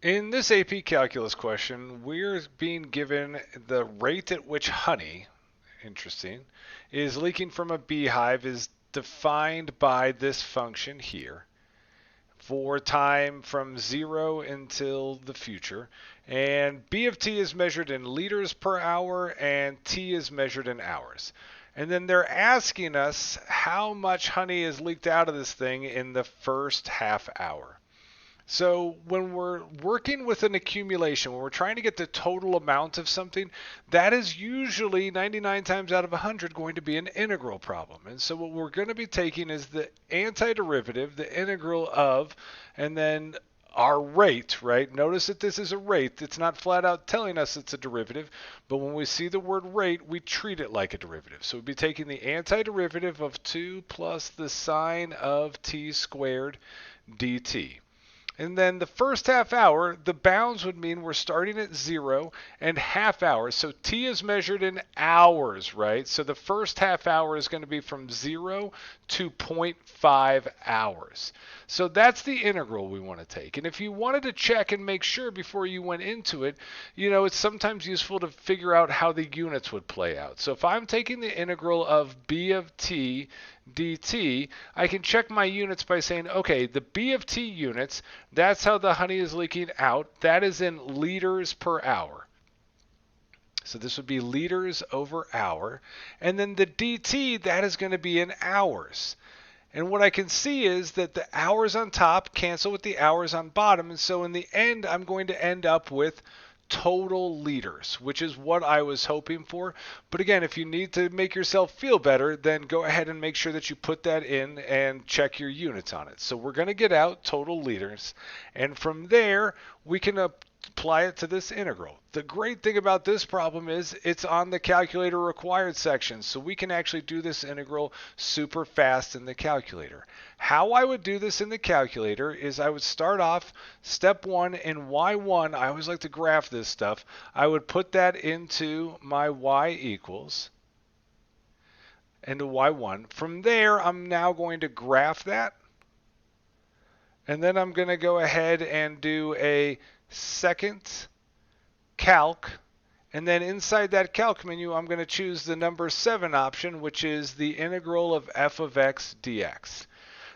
In this AP Calculus question, we're being given the rate at which honey, interesting, is leaking from a beehive is defined by this function here for time from 0 until the future. And B of t is measured in liters per hour and t is measured in hours. And then they're asking us how much honey is leaked out of this thing in the first half hour. So when we're working with an accumulation, when we're trying to get the total amount of something, that is usually 99 times out of 100 going to be an integral problem. And so what we're going to be taking is the antiderivative, the integral of, and then our rate, right? Notice that this is a rate. It's not flat out telling us it's a derivative, but when we see the word rate, we treat it like a derivative. So we'd be taking the antiderivative of 2 plus the sine of t squared dt. And then the first half hour, the bounds would mean we're starting at 0 and half hours. So t is measured in hours, right? So the first half hour is going to be from 0 to 0.5 hours. So that's the integral we want to take. And if you wanted to check and make sure before you went into it, it's sometimes useful to figure out how the units would play out. So if I'm taking the integral of b of t dt, I can check my units by saying, okay, the b of t units, that's how the honey is leaking out. That is in liters per hour. So this would be liters over hour. And then the dt, that is going to be in hours. And what I can see is that the hours on top cancel with the hours on bottom. And so in the end, I'm going to end up with total liters, which is what I was hoping for. But again, if you need to make yourself feel better, then go ahead and make sure that you put that in and check your units on it. So we're going to get out total liters, and from there we can apply it to this integral. The great thing about this problem is it's on the calculator required section, so we can actually do this integral super fast in the calculator. How I would do this in the calculator is I would start off step 1 in y1. I always like to graph this stuff. I would put that into my y equals, into y1. From there, I'm now going to graph that, and then I'm going to go ahead and do a second calc, and then inside that calc menu I'm going to choose the number 7 option, which is the integral of f of x dx.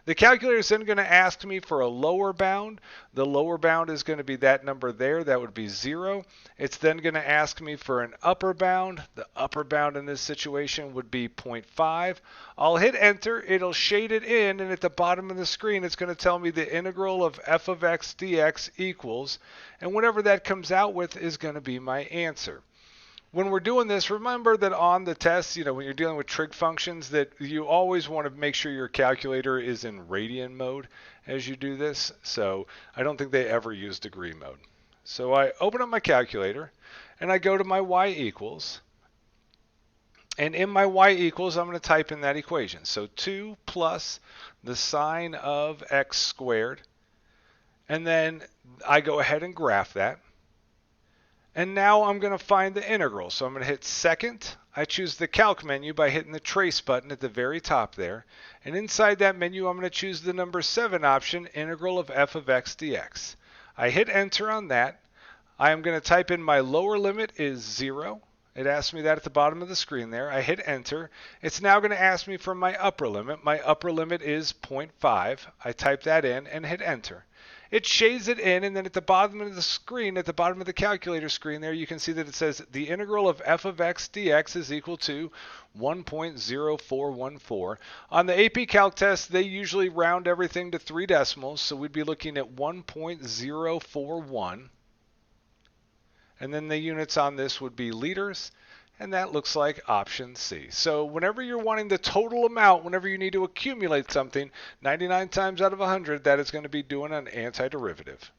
The calculator is then going to ask me for a lower bound. The lower bound is going to be that number there. That would be 0. It's then going to ask me for an upper bound. The upper bound in this situation would be 0.5. I'll hit enter. It'll shade it in, and at the bottom of the screen it's going to tell me the integral of f of x dx equals, and whatever that comes out with is going to be my answer. When we're doing this, remember that on the test, when you're dealing with trig functions, that you always want to make sure your calculator is in radian mode as you do this. So I don't think they ever use degree mode. So I open up my calculator and I go to my y equals. And in my y equals, I'm going to type in that equation. So 2 plus the sine of x squared. And then I go ahead and graph that. And now I'm going to find the integral. So I'm going to hit second. I choose the calc menu by hitting the trace button at the very top there. And inside that menu, I'm going to choose the number 7 option, integral of f of x dx. I hit enter on that. I am going to type in my lower limit is 0. It asks me that at the bottom of the screen there. I hit enter. It's now going to ask me for my upper limit. My upper limit is 0.5. I type that in and hit enter. It shades it in, and then at the bottom of the screen, at the bottom of the calculator screen there, you can see that it says the integral of f of x dx is equal to 1.0414. On the AP Calc test, they usually round everything to 3 decimals, so we'd be looking at 1.041. And then the units on this would be liters, and that looks like option C. So whenever you're wanting the total amount, whenever you need to accumulate something, 99 times out of 100, that is going to be doing an antiderivative.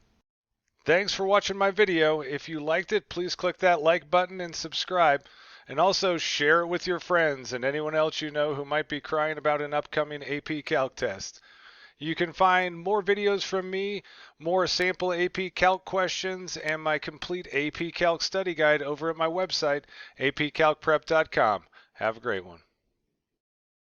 Thanks for watching my video. If you liked it, please click that like button and subscribe. And also share it with your friends and anyone else you know who might be crying about an upcoming AP Calc test. You can find more videos from me, more sample AP Calc questions, and my complete AP Calc study guide over at my website, apcalcprep.com. Have a great one.